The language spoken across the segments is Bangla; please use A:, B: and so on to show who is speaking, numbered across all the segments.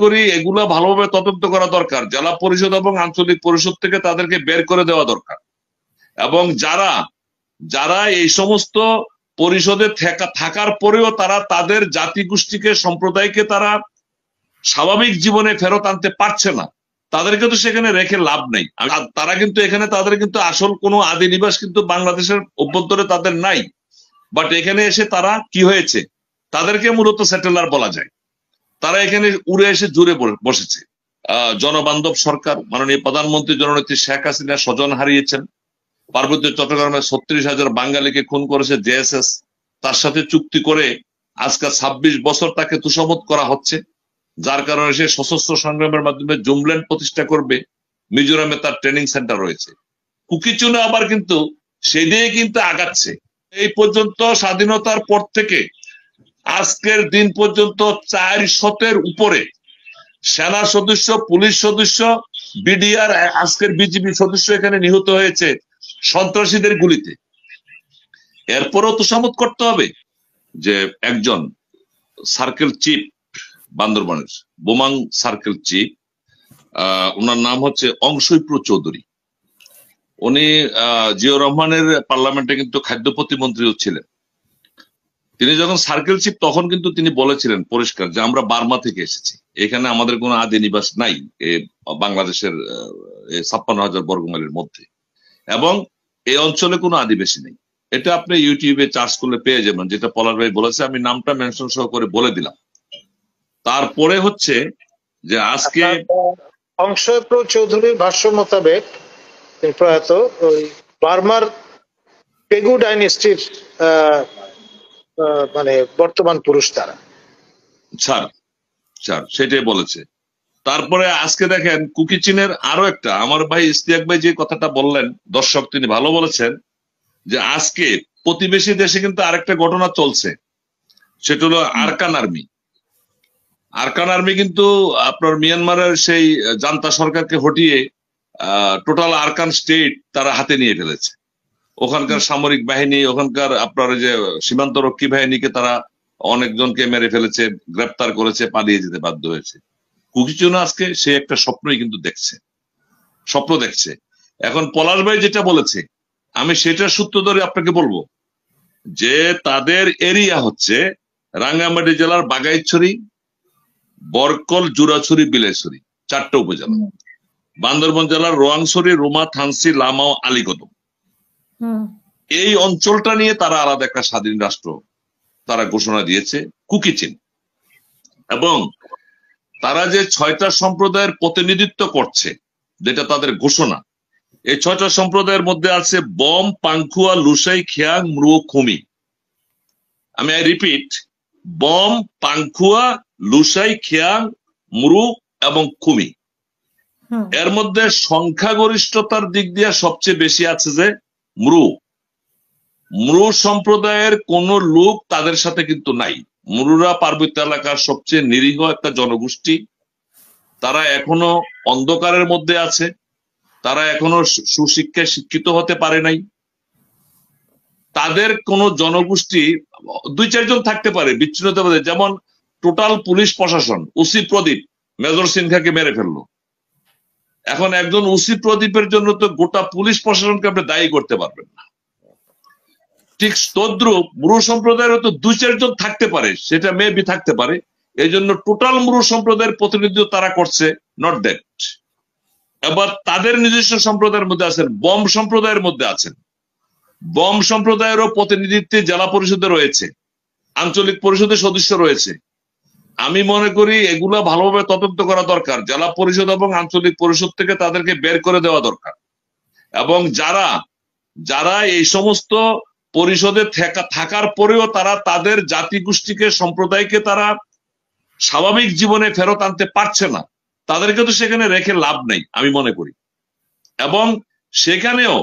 A: করি এগুলা ভালোভাবে তদন্ত করা দরকার। জেলা পরিষদ এবং আঞ্চলিক পরিষদ থেকে তাদেরকে বের করে দেওয়া দরকার। এবং যারা যারা এই সমস্ত পরিষদে থাকার পরেও তারা তাদের জাতিগোষ্ঠীকে সম্প্রদায়কে তারা স্বাভাবিক জীবনে ফেরত আনতে পারছে না, তাদেরকে তো সেখানে রেখে লাভ নেই। তারা কিন্তু এখানে তাদের কিন্তু আসল কোনো আদি নিবাস কিন্তু বাংলাদেশের অভ্যন্তরে তাদের নাই। বাট এখানে এসে তারা কি হয়েছে, তাদেরকে মূলত সেটেলার বলা যায়। তারা এখানে উড়ে এসে জুড়ে বসেছে। জনবান্ধব সরকার, মাননীয় প্রধানমন্ত্রী জননেত্রী শেখ হাসিনা স্বজন হারিয়েছেন। পার্বত্য চট্টগ্রামে 36,000 বাঙালিকে খুন করেছে জেএসএস। তার সাথে চুক্তি করে আজকে 26 বছর তাকে তোষামোদ করা হচ্ছে, যার কারণে সে সশস্ত্র সংগ্রামের মাধ্যমে জুমল্যান্ড প্রতিষ্ঠা করবে। মিজোরামে তার ট্রেনিং সেন্টার রয়েছে। কুকিচুনে আবার কিন্তু সেদিকে কিন্তু আগাচ্ছে। এই পর্যন্ত স্বাধীনতার পর থেকে আজকের দিন পর্যন্ত 400-এর উপরে সেনা সদস্য, পুলিশ সদস্য, বিডিআর, আজকের বিজিবি সদস্য এখানে নিহত হয়েছে সন্ত্রাসীদের গুলিতে। এরপরও তোষামোদ করতে হবে যে একজন সার্কেল চিফ, বান্দরবানের বোমাং সার্কেল চিফ, ওনার নাম হচ্ছে অংশইপ্র চৌধুরী। উনি জিয়াউর রহমানের পার্লামেন্টে কিন্তু খাদ্য প্রতিমন্ত্রীও ছিলেন। তিনি যখন সার্কেল চিফ তখন কিন্তু তিনি বলেছিলেন পরিষ্কার যে আমরা বার্মা থেকে এসেছি, এখানে আমাদের কোনো আদি নিবাস নাই বাংলাদেশের 56,000 বর্গমাইলের মধ্যে, এবং এই অঞ্চলে কোনো আদিবাসী নেই। এটা আপনি ইউটিউবে চার্জ করলে পেয়ে যাবেন, যেটা পলাশ ভাই বলেছে, আমি নামটা মেনশন সহ করে বলে দিলাম। তারপরে হচ্ছে যে আজকে
B: অংশপ্র চৌধুরীর ভাষ্য মোতাবেক প্রয়াত ওই বার্মার পেগু ডাইনেস্টির মানে বর্তমান পুরুষ তারা
A: সেটাই বলেছে। তারপরে আজকে দেখেন কুকিচিনের আরো একটা, আমার ভাই ইস্তিয়াক ভাই যে কথাটা বললেন দর্শক, তিনি ভালো বলেছেন যে আজকে প্রতিবেশী দেশে কিন্তু আরেকটা ঘটনা চলছে, সেটা হলো আরকান আর্মি। আরকান আর্মি কিন্তু আপনার মিয়ানমারের সেই জান্তা সরকারকে হটিয়ে টোটাল আরকান স্টেট তারা হাতে নিয়ে ফেলেছে। ওখানকার সামরিক বাহিনী, ওখানকার আপনার যে সীমান্ত রক্ষী বাহিনীকে তারা অনেকজনকে মেরে ফেলেছে, গ্রেপ্তার করেছে, পালিয়ে যেতে বাধ্য হয়েছে। কুকিচুনা আজকে সে একটা স্বপ্নই কিন্তু স্বপ্ন দেখছে। এখন পলাশ ভাই যেটা বলেছে আমি সেটার সূত্র ধরে আপনাকে বলবো যে তাদের এরিয়া হচ্ছে রাঙ্গামাটি জেলার বাগাইছড়ি, বরকল, জুরাছড়ি, বিলাইছড়ি, 4টে উপজেলা। বান্দরবান জেলার রোয়াংছড়ি, রুমা, থানসি, লামাও, আলীকদম, এই অঞ্চলটা নিয়ে তারা আলাদা একটা স্বাধীন রাষ্ট্র তারা ঘোষণা দিয়েছে কুকিচিন। এবং তারা যে 6টা সম্প্রদায়ের প্রতিনিধিত্ব করছে, যেটা তাদের ঘোষণা, এই 6টা সম্প্রদায়ের মধ্যে আছে বম, পাংখুয়া, লুসাই, খিয়াং, মৃ, খুমি। আমি রিপিট, বম, পাংখুয়া, লুসাই, খিয়াং, মৃ এবং খুমি। এর মধ্যে সংখ্যাগরিষ্ঠতার দিক দিয়ে সবচেয়ে বেশি আছে যে মৃ সম্প্রদায়ের কোন লোক তাদের সাথে কিন্তু নাই। মৃরা পার্বত্য এলাকার সবচেয়ে নিরীহ একটা জনগোষ্ঠী। তারা এখনো অন্ধকারের মধ্যে আছে, তারা এখনো সুশিক্ষায় শিক্ষিত হতে পারে নাই। তাদের কোন জনগোষ্ঠী 2-4 জন থাকতে পারে বিচ্ছিন্নতাবাদী, যেমন টোটাল পুলিশ প্রশাসন, ওসি প্রদীপ মেজর সিনহাকে মেরে ফেললো। এখন একজন ওসি প্রদীপের জন্য তো গোটা পুলিশ প্রশাসনকে আপনি দায়ী করতে পারবেন না। ঠিক তদ্রুপ মৃ সম্প্রদায়ের তো 2-4 জন থাকতে পারে, সেটা মেবি থাকতে পারে। এই জন্য টোটাল মৃ সম্প্রদায়ের প্রতিনিধিত্ব তারা করছে, নট দ্যাট। এবার তাদের নিজস্ব সম্প্রদায়ের মধ্যে আছেন, বম সম্প্রদায়ের মধ্যে আছেন। বম সম্প্রদায়েরও প্রতিনিধিত্বে জেলা পরিষদে রয়েছে, আঞ্চলিক পরিষদের সদস্য রয়েছে। আমি মনে করি এগুলা ভালোভাবে তদন্ত করা দরকার। জেলা পরিষদ এবং আঞ্চলিক পরিষদ থেকে তাদেরকে বের করে দেওয়া দরকার। এবং যারা এই সমস্ত পরিষদে থাকার পরেও তারা তাদের জাতিগোষ্ঠীকে সম্প্রদায়কে তারা স্বাভাবিক জীবনে ফেরত আনতে পারছে না, তাদেরকে তো সেখানে রেখে লাভ নেই আমি মনে করি। এবং সেখানেও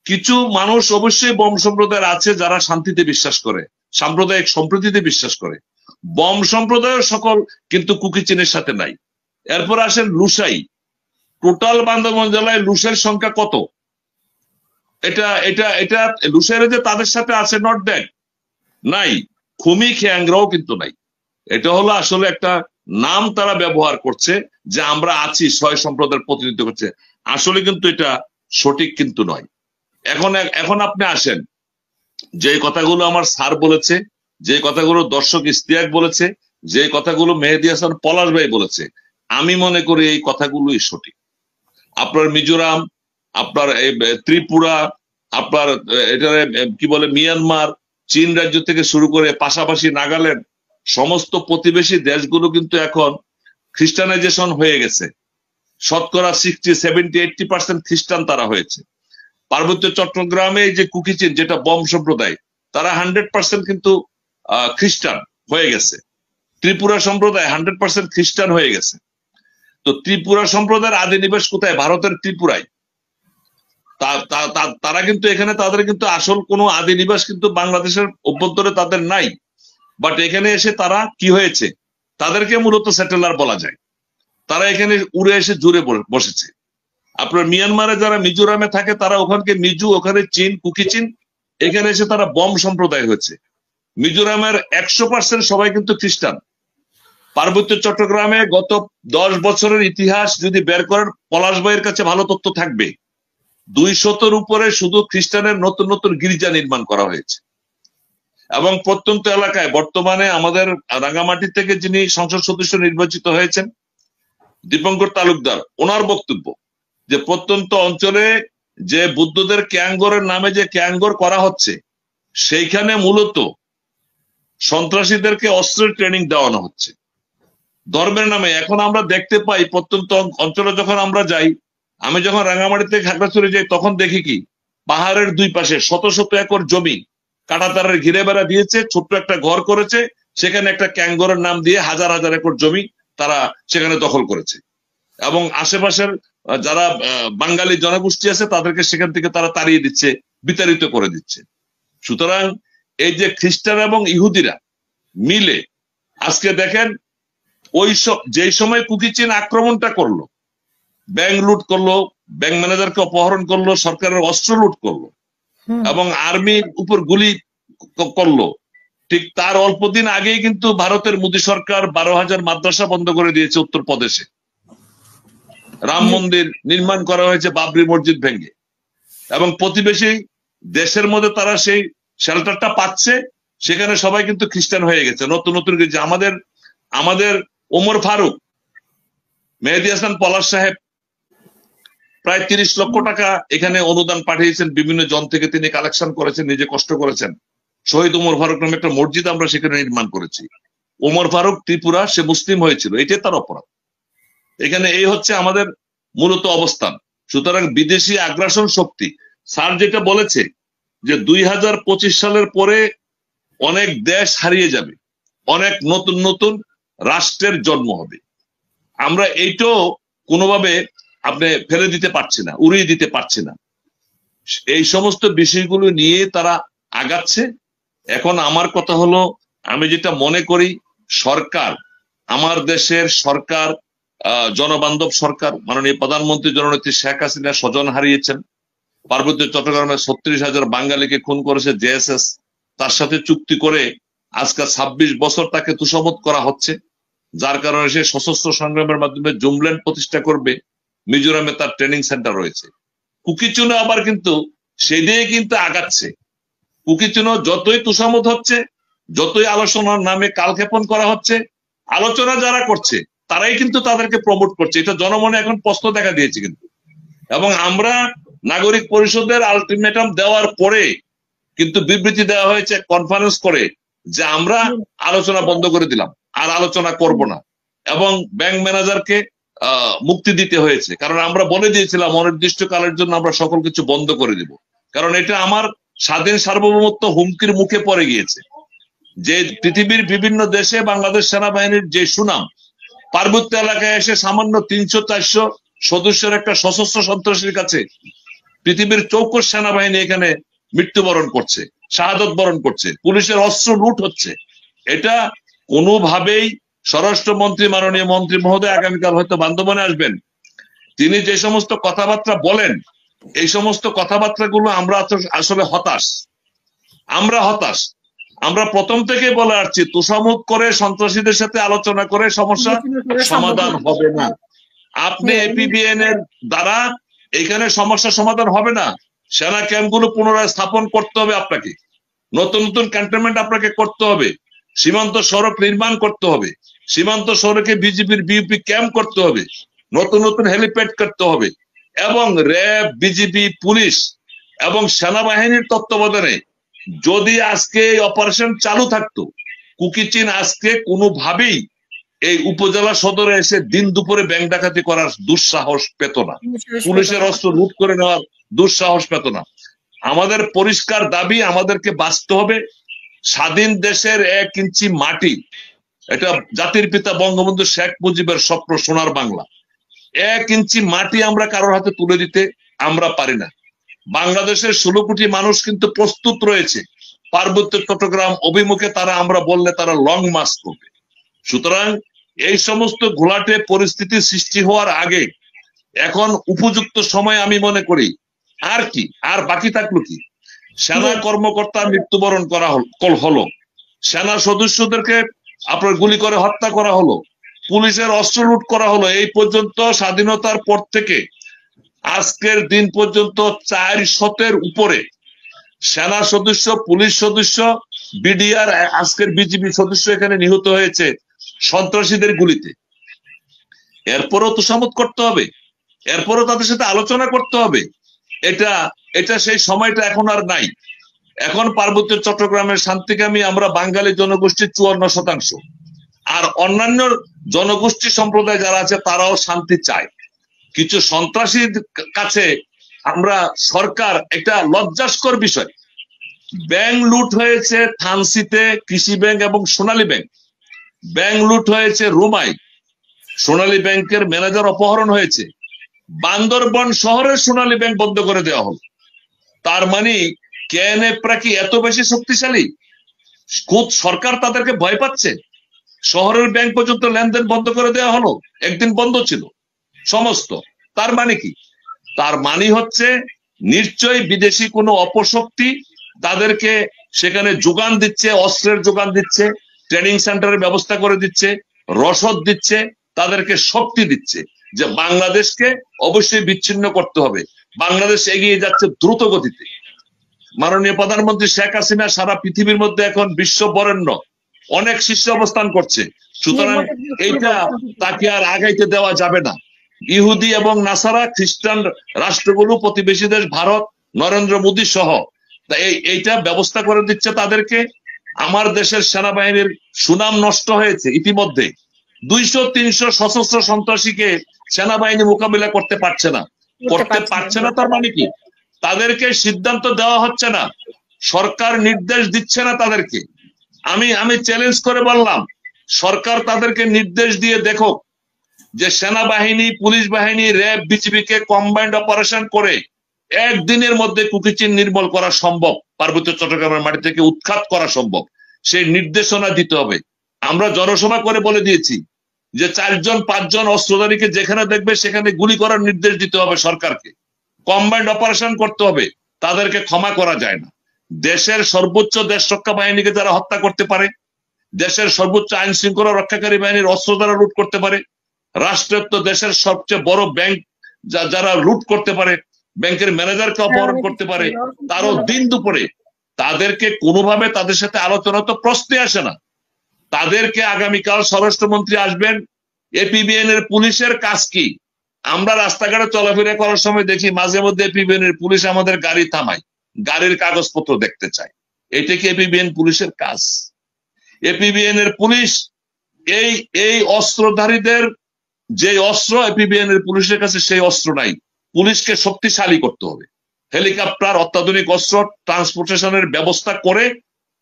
A: কিছু মানুষ অবশ্যই বম সম্প্রদায়ের আছে যারা শান্তিতে বিশ্বাস করে, সাম্প্রদায়িক সম্প্রীতিতে বিশ্বাস করে। বম সম্প্রদায়ের সকল কিন্তু কুকিচিনের সাথে নাই। এরপর আসেন লুসাই। টোটাল বান্দরবান জেলায় লুসাইয়ের সংখ্যা কত? এটা লুসাইরা যে তাদের সাথে আছে, নট দ্যাট, নাই। খুমি খিয়াংরাও কিন্তু নাই। এটা হলো আসলে একটা নাম তারা ব্যবহার করছে যে আমরা আছি, ছয় সম্প্রদায়ের প্রতিনিধিত্ব করছে। আসলে কিন্তু এটা সঠিক কিন্তু নয়। এখন আপনি আসেন, যে কথাগুলো আমার স্যার বলেছে, যে কথাগুলো দর্শক ইশতিয়াক বলেছে, যে কথাগুলো মেহেদী হাসান পলাশ ভাই বলেছে, আমি মনে করি এই কথাগুলোই সঠিক। আপনার মিজোরাম, আপনার ত্রিপুরা, আপনার এটা কি বলে মিয়ানমার, চীন রাজ্য থেকে শুরু করে পাশাপাশি নাগাল্যান্ড, সমস্ত প্রতিবেশী দেশগুলো কিন্তু এখন খ্রিস্টানাইজেশন হয়ে গেছে। শতকরা 60-70-80% খ্রিস্টান তারা হয়েছে। পার্বত্য চট্টগ্রামে যে কুকিচিন, যেটা বম সম্প্রদায়, তারা 100% কিন্তু খ্রিস্টান হয়ে গেছে। ত্রিপুরা সম্প্রদায় 100% খ্রিস্টান হয়ে গেছে। তো ত্রিপুরা সম্প্রদায়ের আদি নিবাস কোথায়? ভারতের ত্রিপুরায়। তারা কিন্তু এখানে, তাদের কিন্তু আসল কোনো আদি নিবাস কিন্তু বাংলাদেশের অভ্যন্তরে তাদের নাই। বাট এখানে এসে তারা কি হয়েছে, তাদেরকে মূলত সেটেলার বলা যায়। তারা এখানে উড়ে এসে জুড়ে বসেছে। আপনার মিয়ানমারে যারা মিজোরামে থাকে, তারা ওখানকে মিজু, ওখানে চীন, কুকিচিন, এখানে এসে তারা বম সম্প্রদায় হয়েছে। মিজোরামের 100% সবাই কিন্তু খ্রিস্টান। পার্বত্য চট্টগ্রামে গত 10 বছরের ইতিহাস যদি বের করেন, পলাশ ভাইয়ের কাছে ভালো তথ্য থাকবে, 200-র উপরে শুধু খ্রিস্টানের নতুন নতুন গির্জা নির্মাণ করা হয়েছে। এবং প্রত্যন্ত এলাকায় বর্তমানে আমাদের রাঙ্গামাটি থেকে যিনি সংসদ সদস্য নির্বাচিত হয়েছেন, দীপঙ্কর তালুকদার, ওনার বক্তব্য যে প্রত্যন্ত অঞ্চলে যে বুদ্ধদের ক্যাঙ্গরের নামে যে ক্যাঙ্গর করা হচ্ছে, সেইখানে মূলত সন্ত্রাসীদেরকে অস্ত্রের ট্রেনিং দেওয়ানো হচ্ছে ধর্মের নামে। এখন আমরা দেখতে পাই প্রত্যন্ত অঞ্চলে যখন আমরা যাই, আমি যখন রাঙ্গামাটি থেকে খাগড়াছড়ি যাই, তখন দেখি কি পাহাড়ের দুই পাশে শত শত একর জমি কাঁটাতারের ঘিরে বেড়া দিয়েছে, ছোট্ট একটা ঘর করেছে, সেখানে একটা ক্যাঙ্গরের নাম দিয়ে হাজার হাজার একর জমি তারা সেখানে দখল করেছে। এবং আশেপাশের যারা বাঙালি জনগোষ্ঠী আছে তাদেরকে সেখান থেকে তারা তাড়িয়ে দিচ্ছে, বিতাড়িত করে দিচ্ছে। সুতরাং এই যে খ্রিস্টান এবং ইহুদিরা মিলে আজকে দেখেন, যেই সময় কুকিচিন আক্রমণটা করলো, ব্যাংক লুট করলো, ব্যাংক ম্যানেজারকে অপহরণ করলো, সরকারের অস্ত্র লুট করলো এবং আর্মির উপর গুলি করলো, ঠিক তার অল্প দিন আগেই কিন্তু ভারতের মোদী সরকার 12,000 মাদ্রাসা বন্ধ করে দিয়েছে উত্তরপ্রদেশে। রাম মন্দির নির্মাণ করা হয়েছে বাবরি মসজিদ ভেঙে। এবং প্রতিবেশী দেশের মধ্যে তারা সেই শেল্টারটা পাচ্ছে, সেখানে সবাই কিন্তু খ্রিস্টান হয়ে গেছে। নতুন নতুন আমাদের ওমর ফারুক, মেহেদী হাসান পলাশ সাহেব প্রায় 30 লক্ষ টাকা এখানে অনুদান পাঠিয়েছেন, বিভিন্ন জন থেকে তিনি কালেকশন করেছেন, নিজে কষ্ট করেছেন। শহীদ ওমর ফারুক নামে একটা মসজিদ আমরা সেখানে নির্মাণ করেছি। ওমর ফারুক ত্রিপুরা, সে মুসলিম হয়েছিল, এটাই তার অপরাধ। এখানে এই হচ্ছে আমাদের মূলত অবস্থান। সুতরাং বিদেশি আগ্রাসন শক্তি, স্যার যেটা বলেছে যে 2025 সালের পরে অনেক দেশ হারিয়ে যাবে, অনেক নতুন নতুন রাষ্ট্রের জন্ম হবে, আমরা এইটাও কোনোভাবে আপনি ফেলে দিতে পারছি না, উড়িয়ে দিতে পারছি না। এই সমস্ত বিষয়গুলো নিয়ে তারা আগাচ্ছে। এখন আমার কথা হলো, আমি যেটা মনে করি, সরকার, আমার দেশের সরকার জনবান্ধব সরকার। মাননীয় প্রধানমন্ত্রী জননেত্রী শেখ হাসিনা স্বজন হারিয়েছেন। পার্বত্য চট্টগ্রামে 36,000 বাঙালিকে খুন করেছে জেএসএস। তার সাথে চুক্তি করে আজকে 26 বছর তাকে তুষামত করা হচ্ছে, যার কারণে সে সশস্ত্র সংগ্রামের মাধ্যমে জুমল্যান্ড প্রতিষ্ঠা করবে। মিজোরামে তার ট্রেনিং সেন্টার রয়েছে। কুকিচুনো আবার কিন্তু সেই দিয়ে কিন্তু আগাচ্ছে। কুকিচুনো যতই তুষামত হচ্ছে, যতই আলোচনার নামে কালক্ষেপণ করা হচ্ছে, আলোচনা যারা করছে তারাই কিন্তু তাদেরকে প্রমোট করছে। এটা জনমনে এখন প্রশ্ন দেখা দিয়েছে কিন্তু। এবং আমরা নাগরিক পরিষদের আলটিমেটাম দেওয়ার পরে কিন্তু বিবৃতি দেওয়া হয়েছে কনফারেন্স করে যে আমরা আলোচনা বন্ধ করে দিলাম, আর আলোচনা করব না। এবং ব্যাংক ম্যানেজারকে মুক্তি দিতে হয়েছে, কারণ আমরা বলে দিয়েছিলাম অনির্দিষ্টকালের জন্য আমরা সকল কিছু বন্ধ করে দিব, কারণ এটা আমার স্বাধীন সার্বভৌমত্ব হুমকির মুখে পড়ে গিয়েছে। যে পৃথিবীর বিভিন্ন দেশে বাংলাদেশ সেনাবাহিনীর যে সুনাম, পার্বত্য এলাকায় এসে সামান্য 300-400 সদস্যের একটা সশস্ত্র সন্ত্রাসীর কাছে পৃথিবীর চৌকস সেনাবাহিনী এখানে মৃত্যুবরণ করছে, শাহাদত বরণ করছে, পুলিশের অস্ত্র লুট হচ্ছে। এটা কোনোভাবেই স্বরাষ্ট্রমন্ত্রী, মাননীয় মন্ত্রী মহোদয় আগামীকাল হয়তো বান্দরবানে আসবেন, তিনি যে সমস্ত কথাবার্তা বলেন, এই সমস্ত কথাবার্তাগুলো আমরা আসলে হতাশ। আমরা প্রথম থেকে বলে আসছি, তোষামোদ করে সন্ত্রাসীদের সাথে আলোচনা করে সমস্যা সমাধান হবে না। আপনি এপিবিএন এর দ্বারা এখানে সমস্যা সমাধান হবে না। সেনা ক্যাম্পগুলো পুনরায় স্থাপন করতে হবে আপনাকে, নতুন নতুন ক্যান্টনমেন্ট আপনাকে করতে হবে, সীমান্ত সড়ক নির্মাণ করতে হবে, সীমান্ত সড়কে বিজেপির বিউপি ক্যাম্প করতে হবে, নতুন নতুন হেলিপ্যাড করতে হবে, এবং র্যাব, বিজিবি, পুলিশ এবং সেনাবাহিনীর তত্ত্বাবধানে যদি আজকে এই অপারেশন চালু থাকতো, কুকিচিন আজকে কোনোভাবেই এই উপজেলা সদরে এসে দিন দুপুরে ব্যাংক ডাকাতি করার দুঃসাহস পেত না, পুলিশের অস্ত্র লুট করে নেওয়ার দুঃসাহস পেত না। আমাদের পরিষ্কার দাবি, আমাদেরকে বাঁচতে হবে স্বাধীন দেশের 1 ইঞ্চি মাটি। এটা জাতির পিতা বঙ্গবন্ধু শেখ মুজিবের স্বপ্ন, সোনার বাংলা। 1 ইঞ্চি মাটি আমরা কারোর হাতে তুলে দিতে আমরা পারি না। বাংলাদেশের 16 কোটি মানুষ কিন্তু প্রস্তুত রয়েছে পার্বত্য চট্টগ্রাম অভিমুখে, তারা আমরা বললে তারা লং মার্চ করবে। সুতরাং এই সমস্ত ঘোলাটে পরিস্থিতি সৃষ্টি হওয়ার আগে এখন উপযুক্ত সময় আমি মনে করি। আর কি, আর বাকি থাকলো কি? সেনা কর্মকর্তা মৃত্যুবরণ করা হলো, সেনা সদস্যদেরকে আপনার গুলি করে হত্যা করা হলো, পুলিশের অস্ত্র লুট করা হলো। এই পর্যন্ত স্বাধীনতার পর থেকে আজকের দিন পর্যন্ত 400-এর উপরে সেনা সদস্য, পুলিশ সদস্য, বিডিআর, আজকের বিজিবি সদস্য এখানে নিহত হয়েছে সন্ত্রাসীদের গুলিতে। এরপরও তোষামোদ করতে হবে, এরপরও তাদের সাথে আলোচনা করতে হবে। এটা সেই সময়টা এখন আর নাই। এখন পার্বত্য চট্টগ্রামের শান্তিকামী আমরা বাঙালি জনগোষ্ঠী 54%, আর অন্যান্য জনগোষ্ঠী সম্প্রদায় যারা আছে তারাও শান্তি চায়। কিছু সন্ত্রাসীর কাছে আমরা সরকার, একটা লজ্জাস্কর বিষয়, ব্যাংক লুট হয়েছে থানসিতে, কৃষি ব্যাংক এবং সোনালী ব্যাংক। ব্যাংক লুট হয়েছে রুমাই, সোনালী ব্যাংকের ম্যানেজার অপহরণ হয়েছে। বান্দরবন শহরের সোনালী ব্যাংক বন্ধ করে দেওয়া হলো। তার মানে কেএনএফরা কি এত বেশি শক্তিশালী? খুদ সরকার তাদেরকে ভয় পাচ্ছে। শহরের ব্যাংক পর্যন্ত লেনদেন বন্ধ করে দেওয়া হলো, একদিন বন্ধ ছিল সমস্ত। তার মানে কি? তার মানে হচ্ছে নিশ্চয়ই বিদেশি কোনো অপশক্তি তাদেরকে সেখানে যোগান দিচ্ছে, অস্ত্রের যোগান দিচ্ছে, ট্রেনিং সেন্টারের ব্যবস্থা করে দিচ্ছে, রসদ দিচ্ছে, তাদেরকে শক্তি দিচ্ছে যে বাংলাদেশকে অবশ্যই বিচ্ছিন্ন করতে হবে। বাংলাদেশ এগিয়ে যাচ্ছে দ্রুত গতিতে। মাননীয় প্রধানমন্ত্রী শেখ হাসিনা সারা পৃথিবীর মধ্যে এখন বিশ্ব বরেণ্য, অনেক শীর্ষে অবস্থান করছে। সুতরাং এইটা তাকে আর আগাইতে দেওয়া যাবে না। ইহুদি এবং নাসারা খ্রিস্টান রাষ্ট্রগুলো, প্রতিবেশী দেশ ভারত, নরেন্দ্র মোদী সহ এইটা ব্যবস্থা করে দিচ্ছে তাদেরকে। আমার দেশের সেনাবাহিনীর সুনাম নষ্ট হয়েছে ইতিমধ্যে। 200-300 সশস্ত্র সন্ত্রাসীকে সেনাবাহিনী মোকাবিলা করতে পারছে না। তার মানে কি? তাদেরকে সিদ্ধান্ত দেওয়া হচ্ছে না, সরকার নির্দেশ দিচ্ছে না তাদেরকে। আমি চ্যালেঞ্জ করে বললাম, সরকার তাদেরকে নির্দেশ দিয়ে দেখো যে সেনাবাহিনী, পুলিশ বাহিনী, র্যাব, বিজিবি কে কম্বাইন্ড অপারেশন করে একদিনের মধ্যে কুকিচিন নির্মূল করা সম্ভব, পার্বত্য চট্টগ্রামের মাটি থেকে উৎখাত করা সম্ভব। সেই নির্দেশনা দিতে হবে। আমরা জনসভা করে বলে দিয়েছি যে 4-5 অস্ত্রধারীকে যেখানে দেখবে সেখানে গুলি করার নির্দেশ দিতে হবে সরকারকে। কম্বাইন্ড অপারেশন করতে হবে, তাদেরকে ক্ষমা করা যায় না। দেশের সর্বোচ্চ দেশ রক্ষা বাহিনীকে যারা হত্যা করতে পারে, দেশের সর্বোচ্চ আইন শৃঙ্খলা রক্ষাকারী বাহিনীর অস্ত্র যারা লুট করতে পারে, রাষ্ট্রায়ত্ত দেশের সবচেয়ে বড় ব্যাংক যারা লুট করতে পারে, ব্যাংকের ম্যানেজারকে অপহরণ করতে পারে, তারও দিন দুপুরে তাদেরকে কোনোভাবে তাদের সাথে আলোচনা তো প্রশ্নে আসে না। তাদেরকে আগামীকাল স্বরাষ্ট্রমন্ত্রী আসবেন। এপিবিএন এর পুলিশের কাজ কি? আমরা রাস্তাঘাটে চলাফেরা করার সময় দেখি মাঝে মধ্যে এপিবিএন এর পুলিশ আমাদের গাড়ি থামায়, গাড়ির কাগজপত্র দেখতে চায়। এটা কি এপিবিএন পুলিশের কাজ? এপিবিএন এর পুলিশ এই অস্ত্রধারীদের যে অস্ত্র এপিবিএন এর পুলিশের কাছে সেই অস্ত্র নাই। পুলিশকে শক্তিশালী করতে হবে, হেলিকপ্টার, অত্যাধুনিক অস্ত্র, ট্রান্সপোর্টেশনের ব্যবস্থা করে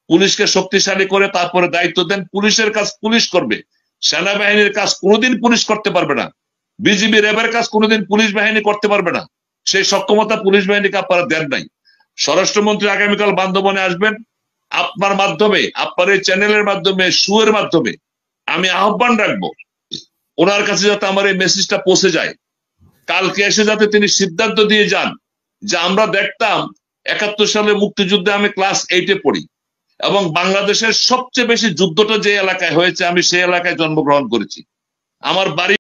A: পুলিশকে শক্তিশালী করে তারপরে দায়িত্ব দেন। পুলিশের কাজ পুলিশ করবে, সেনাবাহিনীর কাজ কোনোদিন পুলিশ করতে পারবে না, বিজিবি র্যাবের কাজ কোনোদিন পুলিশ বাহিনী করতে পারবে না। সেই সক্ষমতা পুলিশ বাহিনীকে আপনারা দেন নাই। স্বরাষ্ট্রমন্ত্রী আগামীকাল বান্দরবনে আসবেন। আপনার মাধ্যমে, আপনার এই চ্যানেলের মাধ্যমে, শুয়ের মাধ্যমে আমি আহ্বান রাখবো ওনার কাছে যাতে আমার এই মেসেজটা পৌঁছে যায়। কালকে এসে যাতে তিনি সিদ্ধান্ত দিয়ে যান যে আমরা দেখতাম 71 সালে মুক্তিযুদ্ধে আমি ক্লাস 8-এ পড়ি, এবং বাংলাদেশের সবচেয়ে বেশি যুদ্ধটা যে এলাকায় হয়েছে আমি সেই এলাকায় জন্মগ্রহণ করেছি। আমার বাড়ি